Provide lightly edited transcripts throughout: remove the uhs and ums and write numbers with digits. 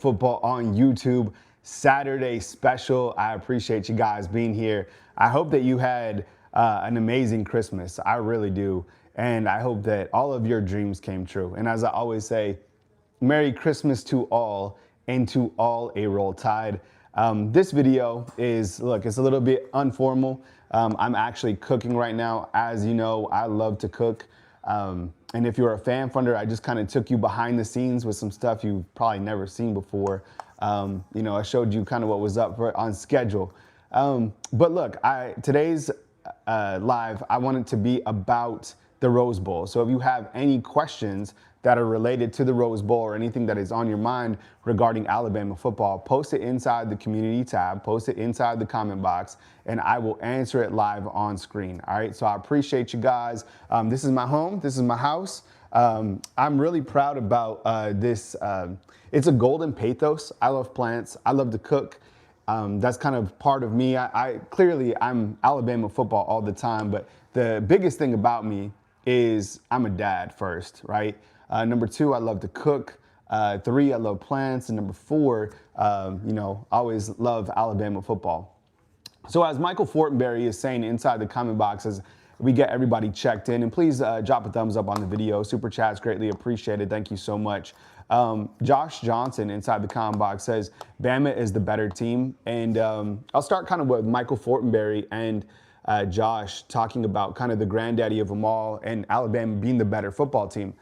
Football on YouTube Saturday special. I appreciate you guys being here. I hope that you had an amazing Christmas. I really do. And I hope that all of your dreams came true. And as I always say, Merry Christmas to all, and to all a roll tide. This video is, look, it's a little bit informal. I'm actually cooking right now. As you know, I love to cook. And if you're a fan funder, I just kind of took you behind the scenes with some stuff you've probably never seen before. I showed you kind of what was up on schedule. But look, today's live, I want it to be about the Rose Bowl. So if you have any questions that are related to the Rose Bowl or anything that is on your mind regarding Alabama football, post it inside the community tab, post it inside the comment box, and I will answer it live on screen. All right, so I appreciate you guys. This is my home, this is my house. I'm really proud about this. It's a golden pathos. I love plants, I love to cook. That's kind of part of me. Clearly I'm Alabama football all the time, but the biggest thing about me is I'm a dad first, right? Number two, I love to cook. Three, I love plants. And number four, I always love Alabama football. So as Michael Fortenberry is saying inside the comment box as we get everybody checked in, and please drop a thumbs up on the video. Super chats greatly appreciated. Thank you so much. Josh Johnson inside the comment box says, Bama is the better team. And I'll start kind of with Michael Fortenberry and Josh talking about kind of the granddaddy of them all and Alabama being the better football team.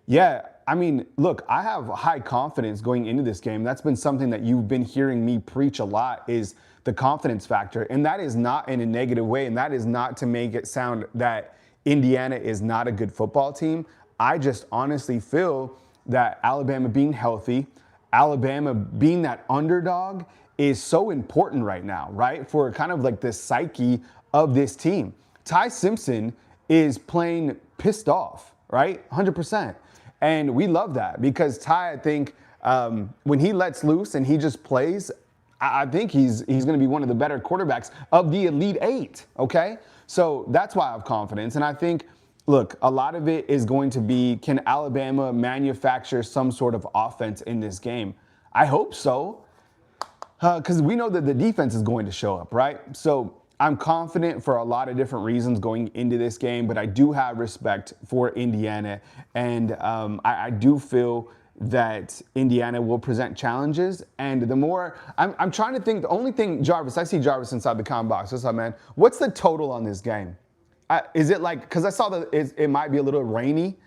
Yeah, I mean, look, I have high confidence going into this game. That's been something that you've been hearing me preach a lot, is the confidence factor. And that is not in a negative way. And that is not to make it sound that Indiana is not a good football team. I just honestly feel that Alabama being healthy, Alabama being that underdog is so important right now, right? For kind of like the psyche of this team. Ty Simpson is playing pissed off, right? 100%. And we love that because Ty, I think, when he lets loose and he just plays, I think he's going to be one of the better quarterbacks of the Elite Eight, okay? So that's why I have confidence. And I think, look, a lot of it is going to be, can Alabama manufacture some sort of offense in this game? I hope so, because we know that the defense is going to show up, right? So I'm confident for a lot of different reasons going into this game, but I do have respect for Indiana, and I do feel that Indiana will present challenges. And the more, I'm trying to think, the only thing, Jarvis, I see Jarvis inside the comment box. What's up, man? What's the total on this game? Is it like, because I saw that it might be a little rainy.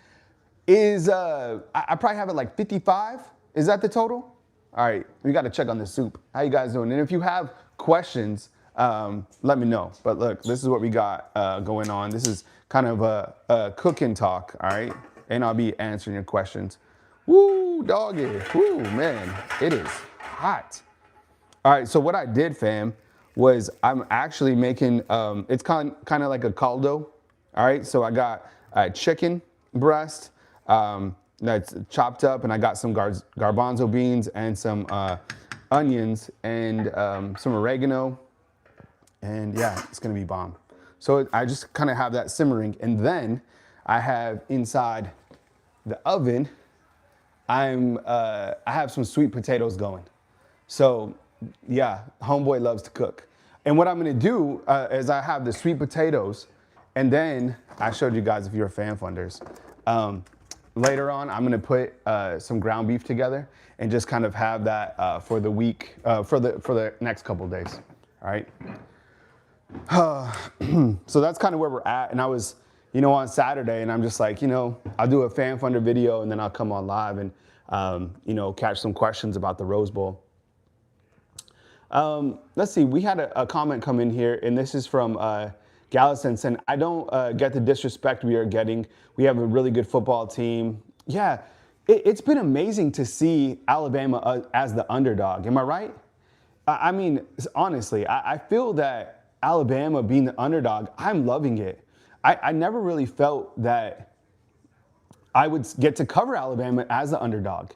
I probably have it like 55. Is that the total? All right, we got to check on the soup. How you guys doing? And if you have questions, let me know. But look, this is what we got going on. This is kind of a cooking talk, all right? And I'll be answering your questions. Woo, doggy. Woo, man, it is hot. All right, so what I did, fam, was I'm actually making, it's kind of like a caldo, all right? So I got chicken breast that's chopped up, and I got some garbanzo beans and some onions and some oregano. And yeah, it's gonna be bomb. So I just kind of have that simmering. And then I have inside the oven, I have some sweet potatoes going. So yeah, homeboy loves to cook. And what I'm gonna do is I have the sweet potatoes, and then I showed you guys if you're fan funders. Later on, I'm gonna put some ground beef together and just kind of have that for the week, for the next couple of days, all right? So that's kind of where we're at. And I was, on Saturday, and I'm just like, I'll do a fan funder video and then I'll come on live and, catch some questions about the Rose Bowl. Let's see, we had a comment come in here, and this is from Gallison saying, I don't get the disrespect we are getting. We have a really good football team. Yeah, it's been amazing to see Alabama as the underdog. Am I right? I mean, honestly, I feel that Alabama being the underdog, I'm loving it. I never really felt that I would get to cover Alabama as the underdog.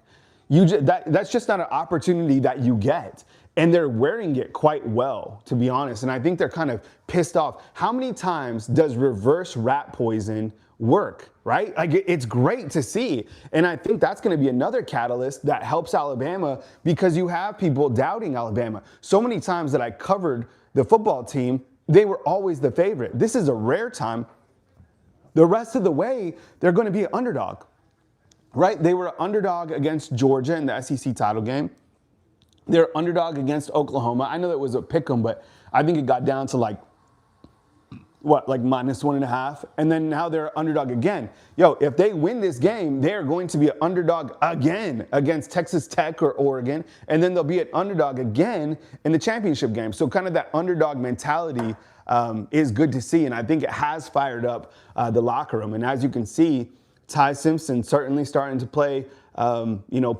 That's just not an opportunity that you get. And they're wearing it quite well, to be honest. And I think they're kind of pissed off. How many times does reverse rat poison work, right? Like it's great to see. And I think that's going to be another catalyst that helps Alabama, because you have people doubting Alabama. So many times that I covered the football team, they were always the favorite. This is a rare time. The rest of the way, they're going to be an underdog. Right? They were an underdog against Georgia in the SEC title game. They're underdog against Oklahoma. I know that was a pick 'em, but I think it got down to like -1.5. And then now they're underdog again. Yo, if they win this game, they're going to be an underdog again against Texas Tech or Oregon. And then they'll be an underdog again in the championship game. So kind of that underdog mentality is good to see. And I think it has fired up the locker room. And as you can see, Ty Simpson certainly starting to play,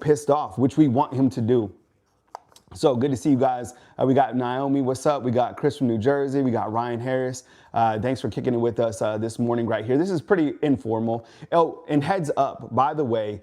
pissed off, which we want him to do. So good to see you guys. We got Naomi, what's up? We got Chris from New Jersey. We got Ryan Harris. Thanks for kicking it with us this morning right here. This is pretty informal. Oh, and heads up, by the way,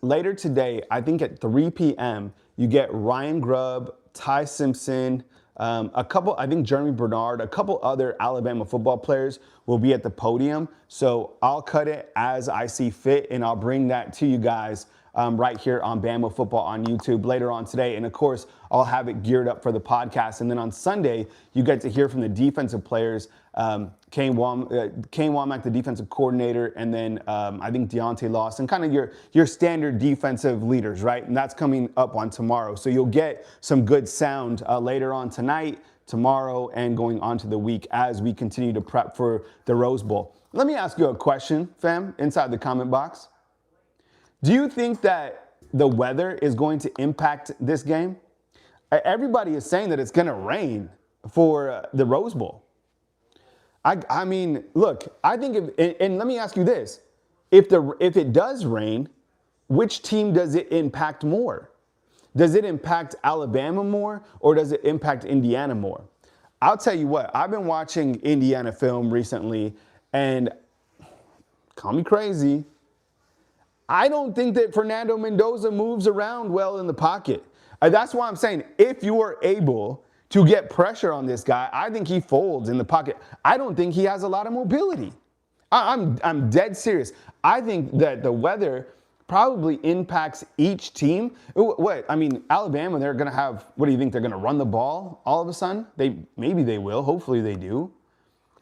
later today, I think at 3 p.m., you get Ryan Grubb, Ty Simpson, I think Jeremy Bernard, a couple other Alabama football players will be at the podium. So I'll cut it as I see fit, and I'll bring that to you guys right here on Bama Football on YouTube later on today. And of course, I'll have it geared up for the podcast. And then on Sunday, you get to hear from the defensive players, Kane Womack, the defensive coordinator, and then I think Deontay Lawson, kind of your standard defensive leaders, right? And that's coming up on tomorrow. So you'll get some good sound later on tonight, tomorrow, and going on to the week as we continue to prep for the Rose Bowl. Let me ask you a question, fam, inside the comment box. Do you think that the weather is going to impact this game? Everybody is saying that it's going to rain for the Rose Bowl. I mean, look, I think and let me ask you this. If it does rain, which team does it impact more? Does it impact Alabama more, or does it impact Indiana more? I'll tell you what, I've been watching Indiana film recently, and call me crazy, I don't think that Fernando Mendoza moves around well in the pocket. That's why I'm saying if you are able to get pressure on this guy, I think he folds in the pocket. I don't think he has a lot of mobility. I'm dead serious. I think that the weather probably impacts each team. What? I mean, Alabama, they're going to have, what do you think? They're going to run the ball all of a sudden? Maybe they will. Hopefully they do.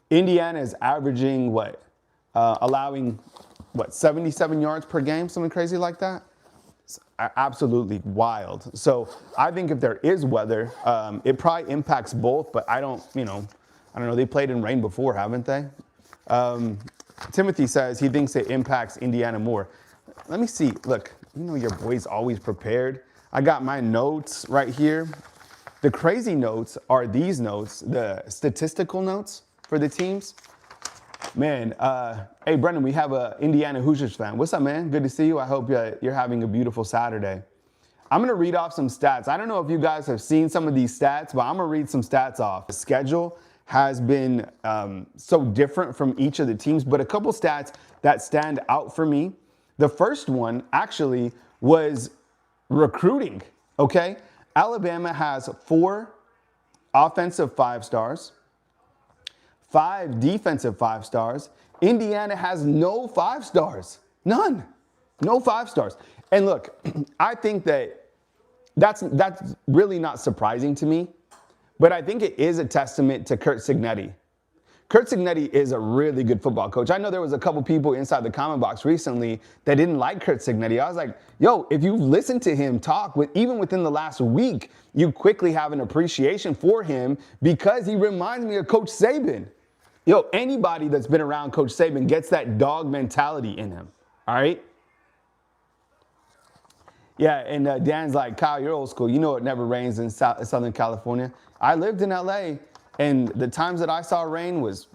Indiana is averaging allowing 77 yards per game, something crazy like that? It's absolutely wild. So I think if there is weather, it probably impacts both, but I don't know. They played in rain before, haven't they? Timothy says he thinks it impacts Indiana more. Let me see. Look, your boy's always prepared. I got my notes right here. The crazy notes are these notes, the statistical notes for the teams. Man, hey, Brendan, we have a Indiana Hoosiers fan. What's up, man? Good to see you. I hope you're having a beautiful Saturday. I'm going to read off some stats. I don't know if you guys have seen some of these stats, but I'm going to read some stats off. The schedule has been so different from each of the teams, but a couple stats that stand out for me. The first one actually was recruiting, okay? Alabama has 4 offensive 5-stars. 5 defensive 5-stars. Indiana has no 5-stars. None. No 5-stars. And look, I think that's really not surprising to me, but I think it is a testament to Curt Cignetti. Curt Cignetti is a really good football coach. I know there was a couple people inside the comment box recently that didn't like Curt Cignetti. I was like, yo, if you listen to him talk, even within the last week, you quickly have an appreciation for him because he reminds me of Coach Saban. Yo, anybody that's been around Coach Saban gets that dog mentality in him, all right? Yeah, and Dan's like, Kyle, you're old school. You know it never rains in Southern California. I lived in L.A., and the times that I saw rain was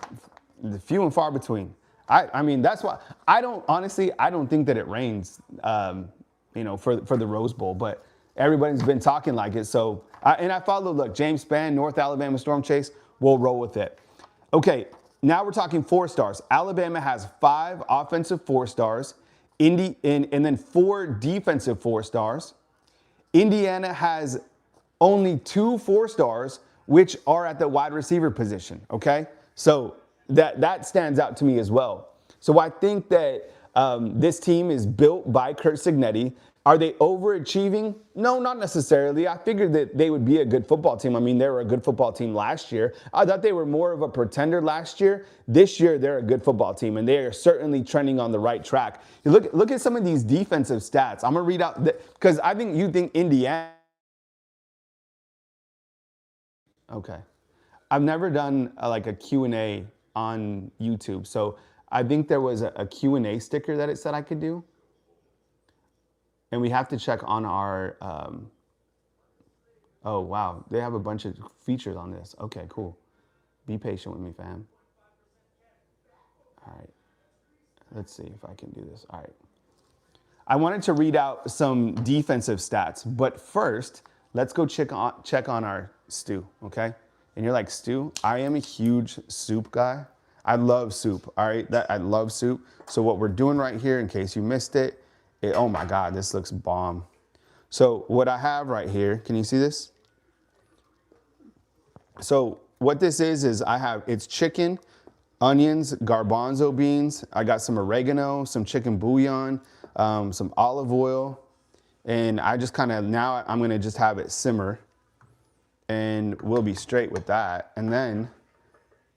few and far between. I mean, that's why I don't think that it rains, for the Rose Bowl, but everybody's been talking like it. So, I follow, look, James Spann, North Alabama Storm Chase, we'll roll with it. Okay, now we're talking 4-stars. Alabama has 5 offensive 4-stars. and then 4 defensive 4-stars. Indiana has only 2 4-stars, which are at the wide receiver position, okay? So that stands out to me as well. So I think that this team is built by Curt Cignetti. Are they overachieving? No, not necessarily. I figured that they would be a good football team. I mean, they were a good football team last year. I thought they were more of a pretender last year. This year, they're a good football team, and they are certainly trending on the right track. You look at some of these defensive stats. I'm going to read out, because I think you think Indiana. Okay. I've never done like a Q&A on YouTube, so I think there was a Q&A sticker that it said I could do. And we have to check on our, oh, wow. They have a bunch of features on this. Okay, cool. Be patient with me, fam. All right. Let's see if I can do this. All right. I wanted to read out some defensive stats, but first, let's go check on our Stu, okay? And you're like, Stu, I am a huge soup guy. I love soup, all right? I love soup. So what we're doing right here, in case you missed it, oh my God, this looks bomb. So what I have right here, can you see this? So what this is it's chicken, onions, garbanzo beans. I got some oregano, some chicken bouillon, some olive oil. And I just now I'm gonna just have it simmer and we'll be straight with that. And then,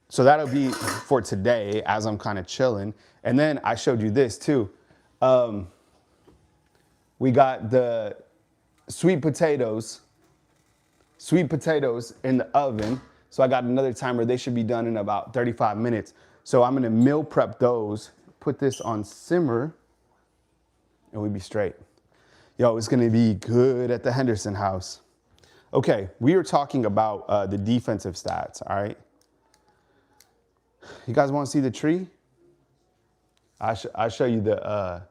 so that'll be for today as I'm kind of chilling. And then I showed you this too. We got the sweet potatoes in the oven. So I got another timer. They should be done in about 35 minutes. So I'm gonna meal prep those, put this on simmer, and we'll be straight. Yo, it's gonna be good at the Henderson house. Okay, we were talking about the defensive stats, all right? You guys wanna see the tree? I'll show you the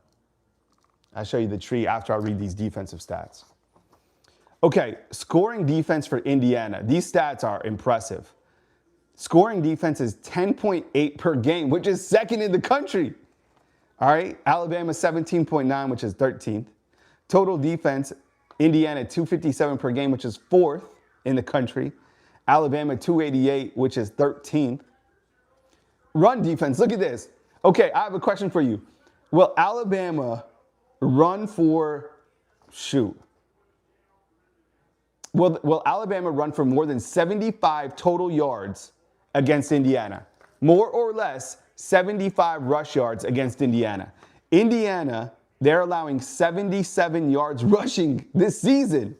tree after I read these defensive stats. Okay, scoring defense for Indiana. These stats are impressive. Scoring defense is 10.8 per game, which is second in the country. All right, Alabama 17.9, which is 13th. Total defense, Indiana 257 per game, which is 4th in the country. Alabama 288, which is 13th. Run defense, look at this. Okay, I have a question for you. Will Alabama run for, Will Alabama run for more than 75 total yards against Indiana? More or less, 75 rush yards against Indiana. Indiana, they're allowing 77 yards rushing this season,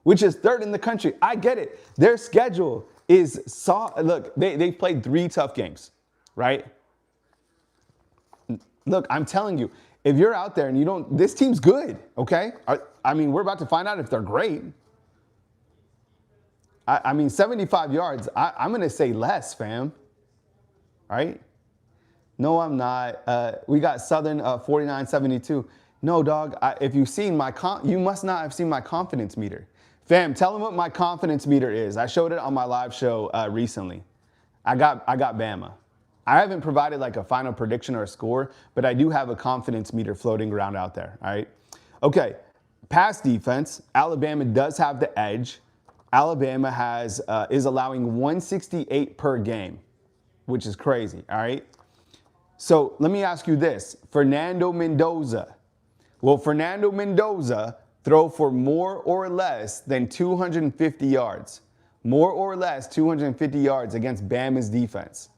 which is 3rd in the country. I get it. Their schedule is look, they've played 3 tough games, right? Look, I'm telling you, if you're out there and this team's good, okay? I mean, we're about to find out if they're great. I mean, 75 yards, I'm going to say less, fam. Right? No, I'm not. We got Southern 49-72. No, dog, if you've seen you must not have seen my confidence meter. Fam, tell them what my confidence meter is. I showed it on my live show recently. I got Bama. I haven't provided like a final prediction or a score, but I do have a confidence meter floating around out there, all right? Okay, pass defense, Alabama does have the edge. Alabama is allowing 168 per game, which is crazy, all right? So let me ask you this, Fernando Mendoza. Will Fernando Mendoza throw for more or less than 250 yards? More or less 250 yards against Bama's defense.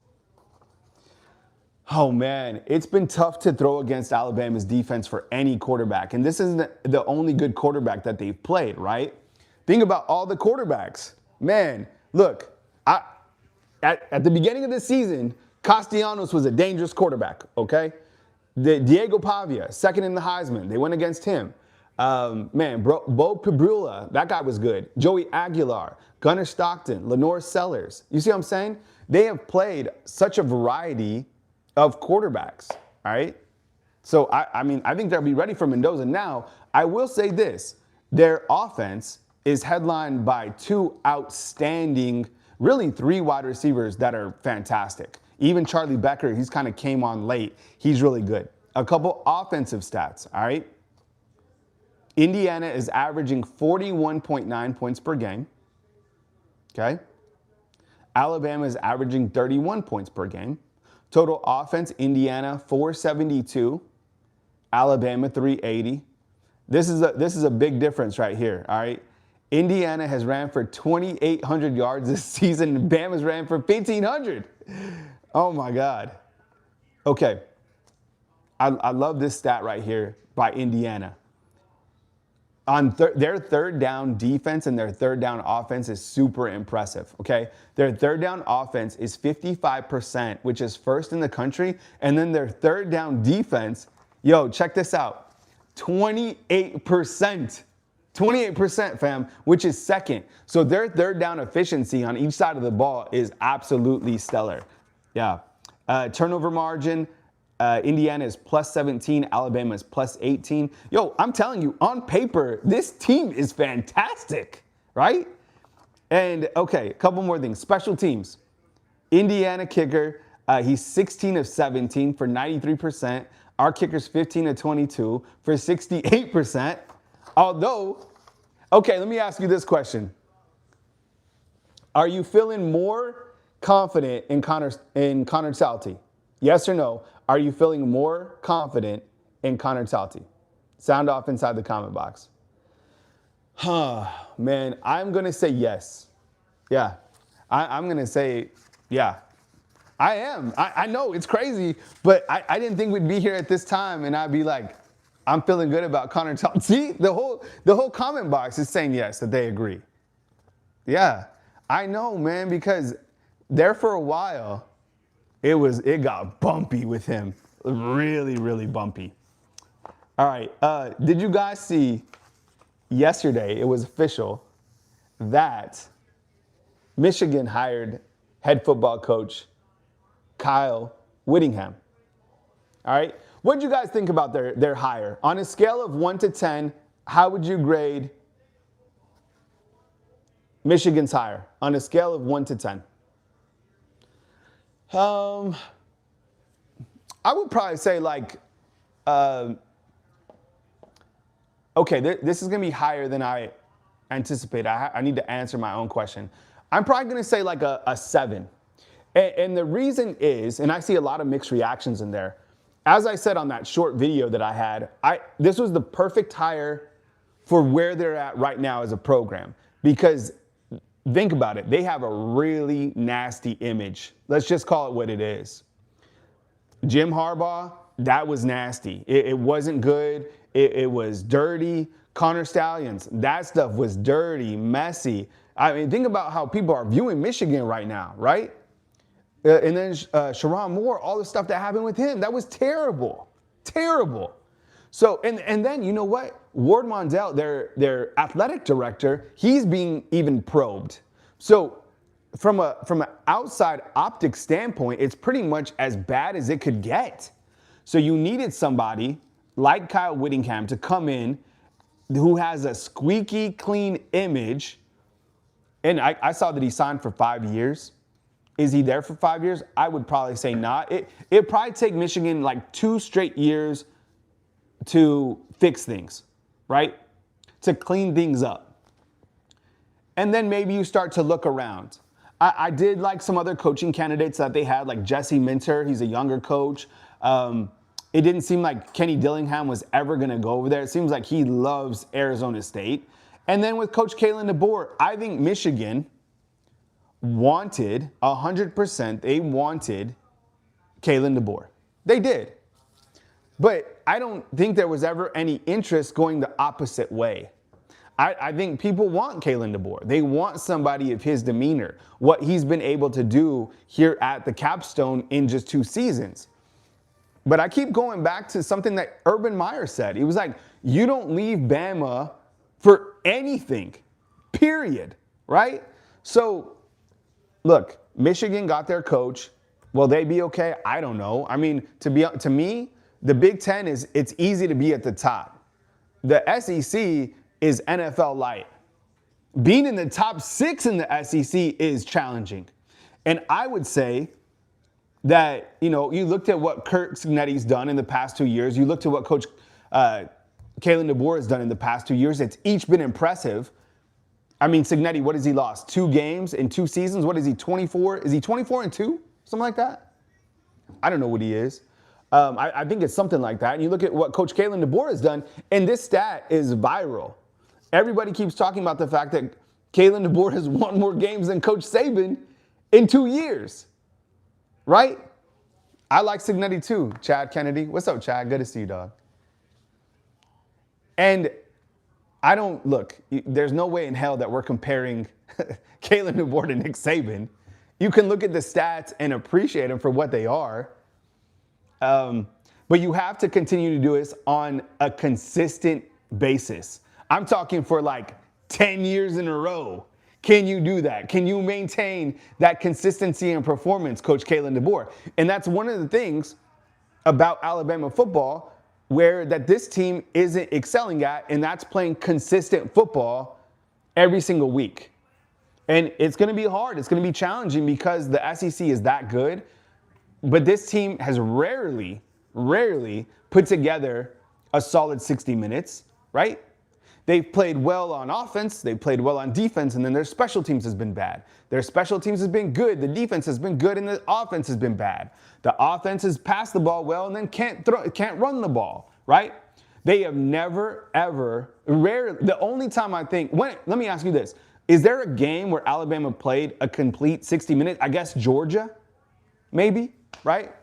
Oh man, it's been tough to throw against Alabama's defense for any quarterback. And this isn't the only good quarterback that they've played, right? Think about all the quarterbacks. Man, look, at the beginning of the season, Castellanos was a dangerous quarterback, okay? Diego Pavia, 2nd in the Heisman. They went against him. Bo Pabula, that guy was good. Joey Aguilar, Gunnar Stockton, Lenore Sellers. You see what I'm saying? They have played such a variety of quarterbacks, all right? So, I mean, I think they'll be ready for Mendoza. Now, I will say this. Their offense is headlined by 2 outstanding, really 3 wide receivers that are fantastic. Even Charlie Becker, he's kind of came on late. He's really good. A couple offensive stats, all right? Indiana is averaging 41.9 points per game, okay? Alabama is averaging 31 points per game. Total offense, Indiana 472, Alabama 380. This is a big difference right here, all right? Indiana has ran for 2,800 yards this season, and Bama's ran for 1,500. Oh my God. Okay, I love this stat right here by Indiana. On their third down defense and their third down offense is super impressive, okay? Their third down offense is 55%, which is first in the country. And then their third down defense, yo, check this out, 28%. 28%, fam, which is second. So their third down efficiency on each side of the ball is absolutely stellar. Yeah. Turnover margin, Indiana is plus 17, Alabama is plus 18. Yo, I'm telling you, on paper, this team is fantastic, right? And okay, a couple more things. Special teams. Indiana kicker, he's 16 of 17 for 93%. Our kicker's 15 of 22 for 68%. Although, okay, let me ask you this question. Are you feeling more confident in Connor Salty? Yes or no? Are you feeling more confident in Connor Salty? Sound off inside the comment box. Man, I'm going to say yes. Yeah, I'm going to say, yeah, I am. I know it's crazy, but I didn't think we'd be here at this time and I'd be like, I'm feeling good about Connor Salty. See, the whole comment box is saying yes, that they agree. Yeah, I know, man, because there for a while, it got bumpy with him. Really, really bumpy. All right, did you guys see yesterday, it was official, that Michigan hired head football coach Kyle Whittingham. All right, what did you guys think about their hire? On a scale of 1 to 10, how would you grade Michigan's hire? On a scale of 1 to 10. I would probably say like, okay, this is going to be higher than I anticipate. I need to answer my own question. I'm probably going to say like a 7. And the reason is, and I see a lot of mixed reactions in there. As I said on that short video that I had, this was the perfect hire for where they're at right now as a program. Because think about it, they have a really nasty image. Let's just call it what it is. Jim Harbaugh, that was nasty. It wasn't good. It was dirty. Connor Stallions, that stuff was dirty, messy. I mean, think about how people are viewing Michigan right now, right? And then Sharon Moore, all the stuff that happened with him, that was terrible, terrible. So, and then you know what? Ward Mondale, their athletic director, he's being even probed. So from an outside optics standpoint, it's pretty much as bad as it could get. So you needed somebody like Kyle Whittingham to come in who has a squeaky clean image. And I saw that he signed for 5 years. Is he there for 5 years? I would probably say not. It'd probably take Michigan like 2 straight years to fix things, right? To clean things up. And then maybe you start to look around. I did like some other coaching candidates that they had, like Jesse Minter. He's a younger coach. It didn't seem like Kenny Dillingham was ever going to go over there. It seems like he loves Arizona State. And then with Coach Kalen DeBoer, I think Michigan wanted 100%. They wanted Kalen DeBoer. They did. But I don't think there was ever any interest going the opposite way. I think people want Kalen DeBoer. They want somebody of his demeanor, what he's been able to do here at the Capstone in just 2 seasons. But I keep going back to something that Urban Meyer said. He was like, you don't leave Bama for anything, period, right? So, look, Michigan got their coach. Will they be okay? I don't know. I mean, to me, the Big Ten it's easy to be at the top. The SEC is NFL light. Being in the top 6 in the SEC is challenging. And I would say that, you looked at what Kirk Cignetti's done in the past 2 years. You looked at what Coach Kalen DeBoer has done in the past 2 years. It's each been impressive. I mean, Cignetti, what has he lost? 2 games in 2 seasons? What is he, 24? Is he 24-2? Something like that? I don't know what he is. I think it's something like that. And you look at what Coach Kalen DeBoer has done, and this stat is viral. Everybody keeps talking about the fact that Kalen DeBoer has won more games than Coach Saban in 2 years, right? I like Cignetti too, Chad Kennedy. What's up, Chad? Good to see you, dog. And there's no way in hell that we're comparing Kalen DeBoer to Nick Saban. You can look at the stats and appreciate them for what they are. But you have to continue to do this on a consistent basis. I'm talking for like 10 years in a row. Can you do that? Can you maintain that consistency and performance, Coach Kalen DeBoer? And that's one of the things about Alabama football where that this team isn't excelling at, and that's playing consistent football every single week. And it's going to be hard. It's going to be challenging because the SEC is that good. But this team has rarely put together a solid 60 minutes, right? They've played well on offense, they've played well on defense, and then their special teams has been bad. Their special teams has been good, the defense has been good, and the offense has been bad. The offense has passed the ball well and then can't run the ball, right? They have never, ever, the only time I think, let me ask you this. Is there a game where Alabama played a complete 60 minutes? I guess Georgia, maybe, right?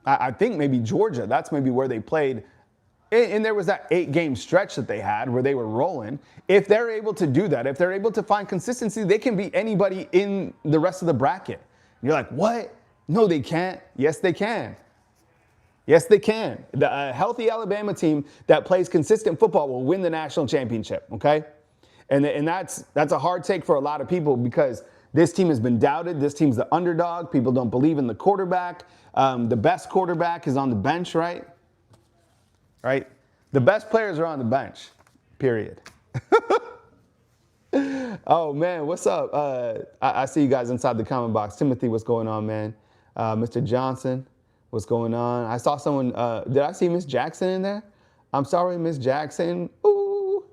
I think maybe Georgia, that's maybe where they played. And there was that 8-game stretch that they had where they were rolling. If they're able to do that, if they're able to find consistency, they can beat anybody in the rest of the bracket. And you're like, what? No, they can't. Yes, they can. Yes, they can. A healthy Alabama team that plays consistent football will win the national championship, okay? And that's a hard take for a lot of people because this team has been doubted. This team's the underdog. People don't believe in the quarterback. The best quarterback is on the bench, right? Right? The best players are on the bench, period. Oh, man, what's up? I see you guys inside the comment box. Timothy, what's going on, man? Mr. Johnson, what's going on? I saw someone, did I see Miss Jackson in there? I'm sorry, Miss Jackson. Ooh,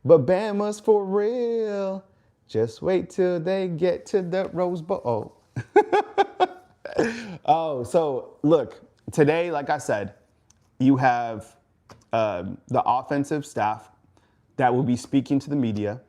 but Bama's for real. Just wait till they get to the Rose Bowl. Oh, so look, today, like I said, you have the offensive staff that will be speaking to the media.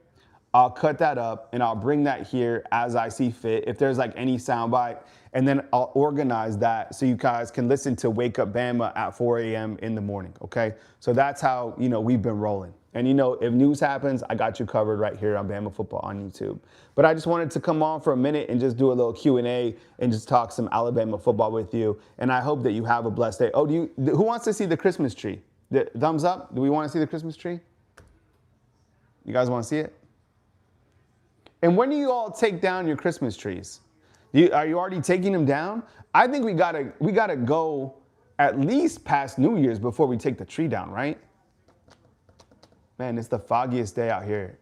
I'll cut that up and I'll bring that here as I see fit. If there's like any soundbite, and then I'll organize that so you guys can listen to Wake Up Bama at 4 a.m. in the morning, okay? So that's how, we've been rolling. And if news happens, I got you covered right here on Bama Football on YouTube. But I just wanted to come on for a minute and just do a little Q&A and just talk some Alabama football with you. And I hope that you have a blessed day. Oh, who wants to see the Christmas tree? Thumbs up? Do we want to see the Christmas tree? You guys want to see it? And when do you all take down your Christmas trees? Are you already taking them down? I think we gotta go at least past New Year's before we take the tree down, right? Man, it's the foggiest day out here.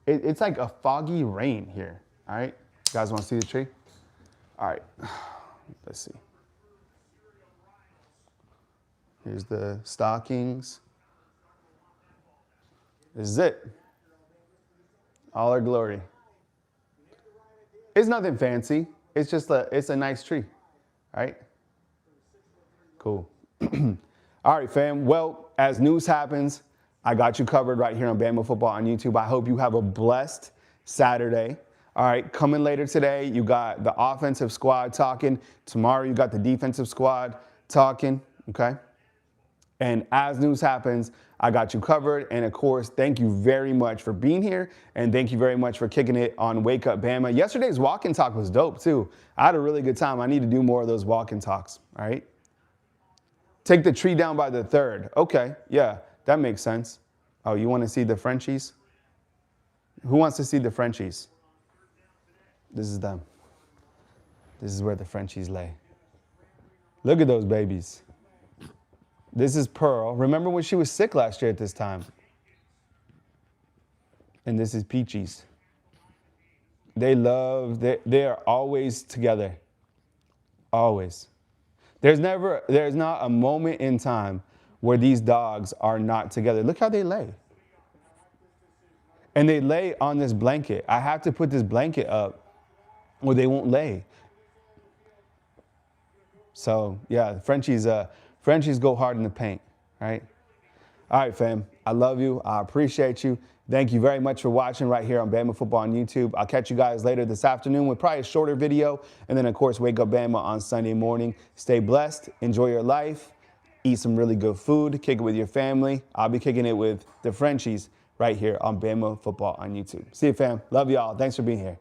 It's like a foggy rain here. All right, you guys want to see the tree? All right, let's see. Here's the stockings. This is it. All our glory. It's nothing fancy. It's just it's a nice tree. All right? Cool. All right, fam. Well, as news happens, I got you covered right here on Bama Football on YouTube. I hope you have a blessed Saturday. All right, coming later today, you got the offensive squad talking. Tomorrow, you got the defensive squad talking, okay? And as news happens, I got you covered. And of course, thank you very much for being here. And thank you very much for kicking it on Wake Up Bama. Yesterday's walk-in talk was dope too. I had a really good time. I need to do more of those walk-in talks, all right? Take the tree down by the 3rd. Okay, yeah, that makes sense. Oh, you want to see the Frenchies? Who wants to see the Frenchies? This is them. This is where the Frenchies lay. Look at those babies. This is Pearl. Remember when she was sick last year at this time? And this is Peaches. They are always together. Always. There's not a moment in time where these dogs are not together. Look how they lay. And they lay on this blanket. I have to put this blanket up or they won't lay. So yeah, Frenchies go hard in the paint, right? All right, fam. I love you. I appreciate you. Thank you very much for watching right here on Bama Football on YouTube. I'll catch you guys later this afternoon with probably a shorter video. And then, of course, Wake Up Bama on Sunday morning. Stay blessed. Enjoy your life. Eat some really good food. Kick it with your family. I'll be kicking it with the Frenchies right here on Bama Football on YouTube. See you, fam. Love y'all. Thanks for being here.